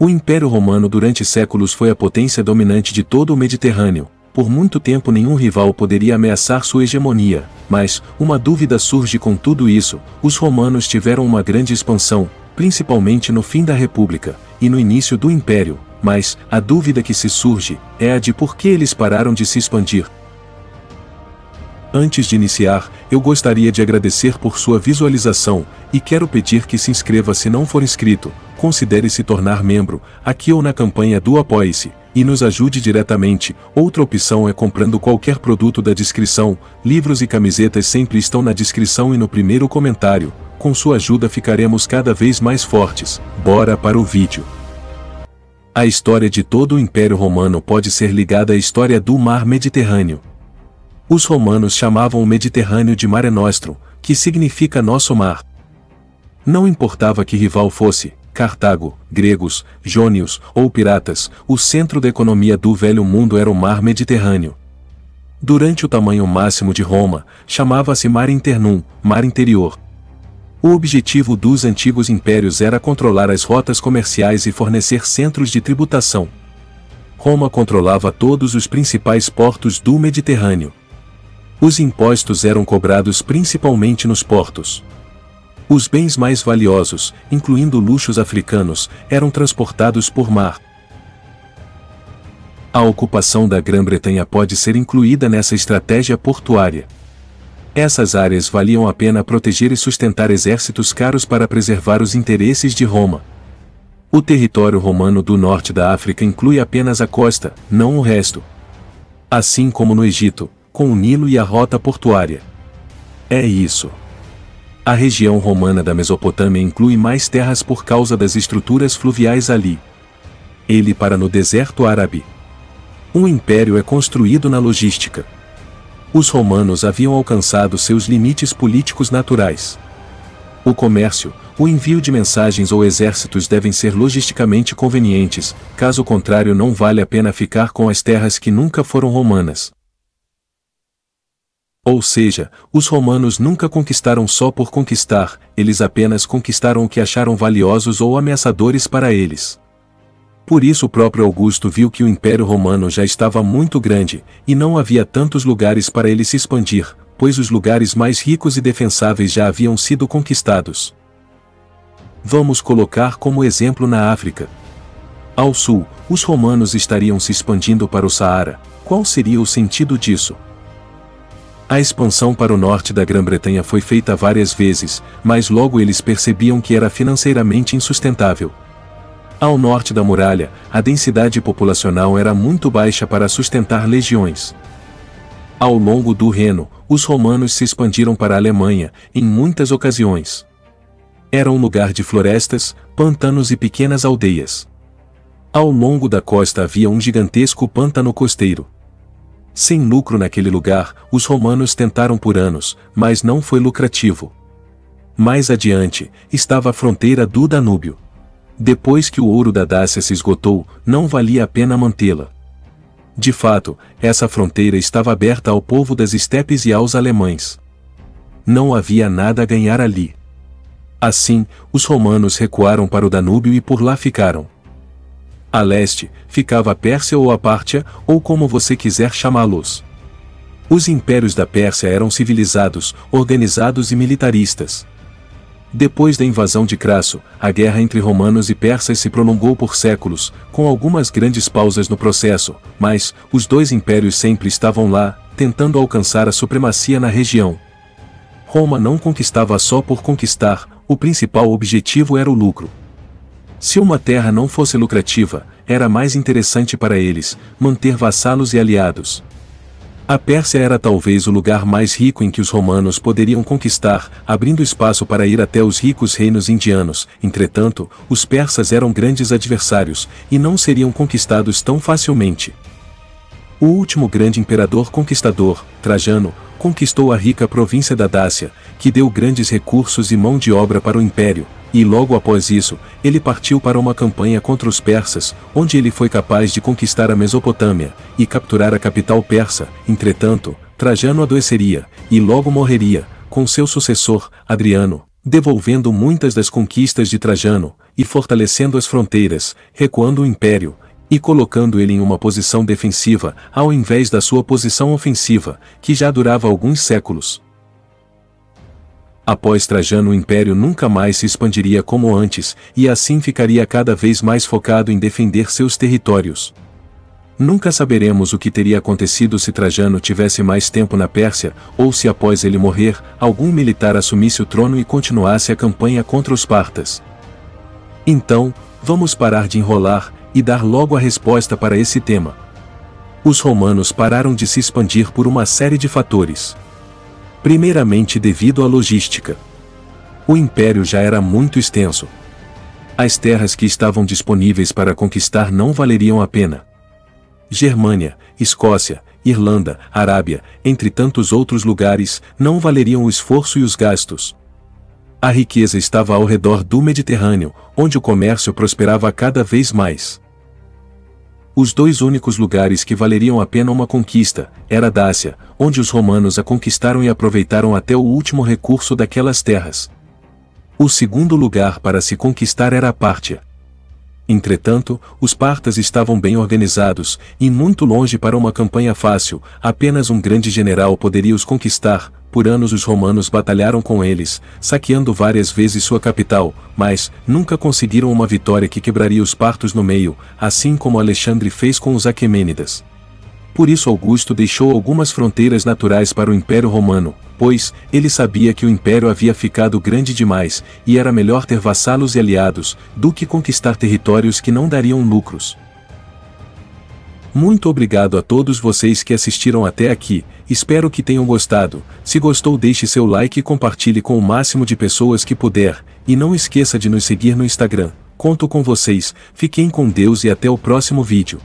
O Império Romano durante séculos foi a potência dominante de todo o Mediterrâneo. Por muito tempo nenhum rival poderia ameaçar sua hegemonia, mas, uma dúvida surge com tudo isso: os romanos tiveram uma grande expansão, principalmente no fim da República, e no início do Império, mas, a dúvida que se surge, é a de por que eles pararam de se expandir. Antes de iniciar, eu gostaria de agradecer por sua visualização, e quero pedir que se inscreva se não for inscrito, considere se tornar membro, aqui ou na campanha do Apoie-se, e nos ajude diretamente. Outra opção é comprando qualquer produto da descrição, livros e camisetas sempre estão na descrição e no primeiro comentário. Com sua ajuda ficaremos cada vez mais fortes. Bora para o vídeo. A história de todo o Império Romano pode ser ligada à história do Mar Mediterrâneo. Os romanos chamavam o Mediterrâneo de Mare Nostrum, que significa nosso mar. Não importava que rival fosse, Cartago, gregos, jônios ou piratas, o centro da economia do Velho Mundo era o Mar Mediterrâneo. Durante o tamanho máximo de Roma, chamava-se Mare Internum, Mar Interior. O objetivo dos antigos impérios era controlar as rotas comerciais e fornecer centros de tributação. Roma controlava todos os principais portos do Mediterrâneo. Os impostos eram cobrados principalmente nos portos. Os bens mais valiosos, incluindo luxos africanos, eram transportados por mar. A ocupação da Grã-Bretanha pode ser incluída nessa estratégia portuária. Essas áreas valiam a pena proteger e sustentar exércitos caros para preservar os interesses de Roma. O território romano do norte da África inclui apenas a costa, não o resto. Assim como no Egito, com o Nilo e a rota portuária. É isso. A região romana da Mesopotâmia inclui mais terras por causa das estruturas fluviais ali. Ele para no deserto árabe. Um império é construído na logística. Os romanos haviam alcançado seus limites políticos naturais. O comércio, o envio de mensagens ou exércitos devem ser logisticamente convenientes, caso contrário não vale a pena ficar com as terras que nunca foram romanas. Ou seja, os romanos nunca conquistaram só por conquistar, eles apenas conquistaram o que acharam valiosos ou ameaçadores para eles. Por isso o próprio Augusto viu que o Império Romano já estava muito grande, e não havia tantos lugares para ele se expandir, pois os lugares mais ricos e defensáveis já haviam sido conquistados. Vamos colocar como exemplo na África. Ao sul, os romanos estariam se expandindo para o Saara. Qual seria o sentido disso? A expansão para o norte da Grã-Bretanha foi feita várias vezes, mas logo eles percebiam que era financeiramente insustentável. Ao norte da muralha, a densidade populacional era muito baixa para sustentar legiões. Ao longo do Reno, os romanos se expandiram para a Alemanha, em muitas ocasiões. Era um lugar de florestas, pantanos e pequenas aldeias. Ao longo da costa havia um gigantesco pântano costeiro. Sem lucro naquele lugar, os romanos tentaram por anos, mas não foi lucrativo. Mais adiante, estava a fronteira do Danúbio. Depois que o ouro da Dácia se esgotou, não valia a pena mantê-la. De fato, essa fronteira estava aberta ao povo das estepes e aos alemães. Não havia nada a ganhar ali. Assim, os romanos recuaram para o Danúbio e por lá ficaram. A leste, ficava a Pérsia ou a Pártia, ou como você quiser chamá-los. Os impérios da Pérsia eram civilizados, organizados e militaristas. Depois da invasão de Crasso, a guerra entre romanos e persas se prolongou por séculos, com algumas grandes pausas no processo, mas os dois impérios sempre estavam lá, tentando alcançar a supremacia na região. Roma não conquistava só por conquistar, o principal objetivo era o lucro. Se uma terra não fosse lucrativa, era mais interessante para eles manter vassalos e aliados. A Pérsia era talvez o lugar mais rico em que os romanos poderiam conquistar, abrindo espaço para ir até os ricos reinos indianos. Entretanto, os persas eram grandes adversários, e não seriam conquistados tão facilmente. O último grande imperador conquistador, Trajano, conquistou a rica província da Dácia, que deu grandes recursos e mão de obra para o império, e logo após isso, ele partiu para uma campanha contra os persas, onde ele foi capaz de conquistar a Mesopotâmia, e capturar a capital persa. Entretanto, Trajano adoeceria, e logo morreria, com seu sucessor, Adriano, devolvendo muitas das conquistas de Trajano, e fortalecendo as fronteiras, recuando o império, e colocando ele em uma posição defensiva, ao invés da sua posição ofensiva, que já durava alguns séculos. Após Trajano, o império nunca mais se expandiria como antes, e assim ficaria cada vez mais focado em defender seus territórios. Nunca saberemos o que teria acontecido se Trajano tivesse mais tempo na Pérsia, ou se após ele morrer, algum militar assumisse o trono e continuasse a campanha contra os partas. Então, vamos parar de enrolar, e dar logo a resposta para esse tema. Os romanos pararam de se expandir por uma série de fatores. Primeiramente, devido à logística. O império já era muito extenso. As terras que estavam disponíveis para conquistar não valeriam a pena. Germânia, Escócia, Irlanda, Arábia, entre tantos outros lugares, não valeriam o esforço e os gastos. A riqueza estava ao redor do Mediterrâneo, onde o comércio prosperava cada vez mais. Os dois únicos lugares que valeriam a pena uma conquista, era a Dácia, onde os romanos a conquistaram e aproveitaram até o último recurso daquelas terras. O segundo lugar para se conquistar era a Pártia. Entretanto, os partas estavam bem organizados, e muito longe para uma campanha fácil, apenas um grande general poderia os conquistar. Por anos os romanos batalharam com eles, saqueando várias vezes sua capital, mas nunca conseguiram uma vitória que quebraria os partos no meio, assim como Alexandre fez com os Aquemênidas. Por isso Augusto deixou algumas fronteiras naturais para o Império Romano, pois ele sabia que o império havia ficado grande demais, e era melhor ter vassalos e aliados, do que conquistar territórios que não dariam lucros. Muito obrigado a todos vocês que assistiram até aqui, espero que tenham gostado. Se gostou, deixe seu like e compartilhe com o máximo de pessoas que puder, e não esqueça de nos seguir no Instagram. Conto com vocês, fiquem com Deus e até o próximo vídeo.